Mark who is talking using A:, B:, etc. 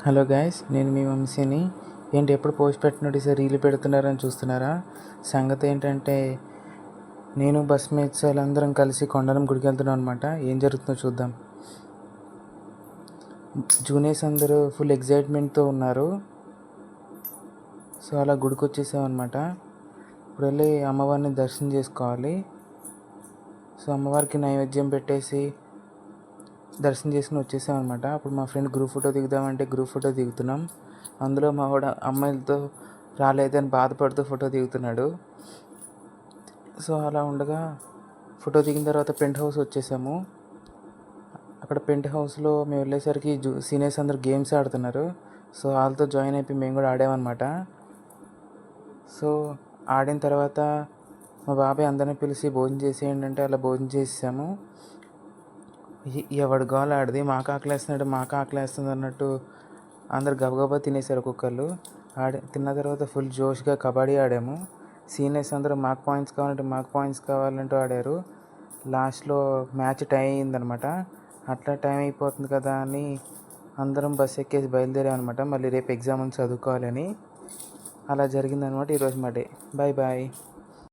A: Hello guys, నేను మీ వంశీని. ఏంటి ఎప్పుడు పోస్ట్ పెట్టినట్టు సార్ రీల్ పెడుతున్నారని చూస్తున్నారా? సంగతి ఏంటంటే నేను బస్ మేట్స్ వాళ్ళందరం కలిసి కొండలం గుడికి వెళ్తున్నాం అనమాట. ఏం జరుగుతుందో చూద్దాం. జూనియర్స్ అందరూ ఫుల్ ఎగ్జైట్మెంట్తో ఉన్నారు. సో అలా గుడికి వచ్చేసాం అనమాట. ఇప్పుడు వెళ్ళి అమ్మవారిని దర్శనం చేసుకోవాలి. సో అమ్మవారికి నైవేద్యం పెట్టేసి దర్శనం చేసుకుని వచ్చేసాం అనమాట. అప్పుడు మా ఫ్రెండ్ గ్రూప్ ఫోటో దిగుదామంటే గ్రూప్ ఫోటో దిగుతున్నాం. అందులో మా వాడు అమ్మాయిలతో రాలేదని బాధపడుతూ ఫోటో దిగుతున్నాడు. సో అలా ఉండగా ఫోటో దిగిన తర్వాత పెంట్ హౌస్ వచ్చేసాము. అక్కడ పెంట్ హౌస్లో మేము వెళ్ళేసరికి సీనియర్స్ అందరూ గేమ్స్ ఆడుతున్నారు. సో వాళ్ళతో జాయిన్ అయిపోయి మేము కూడా ఆడామన్నమాట. సో ఆడిన తర్వాత మా బాబాయ్ అందరిని పిలిచి భోజనం చేసేయండి అంటే అలా భోజనం చేసాము. ఎవడు గోల ఆడిది, మాకు ఆకలేస్తున్నాడు మాకు ఆకలేస్తుంది అన్నట్టు అందరు గబగబా తినేసారు ఒక్కొక్కళ్ళు. తిన్న తర్వాత ఫుల్ జోష్గా కబడ్డీ ఆడాము. సీనియర్స్ అందరూ మాకు పాయింట్స్ కావాలంటూ ఆడారు. లాస్ట్లో మ్యాచ్ టైం అయిందనమాట. అట్లా టైం అయిపోతుంది కదా అని అందరం బస్ ఎక్కేసి బయలుదేరామన్నమాట. మళ్ళీ రేపు ఎగ్జామ్ చదువుకోవాలని. అలా జరిగిందనమాట ఈరోజు మా డే. Bye bye.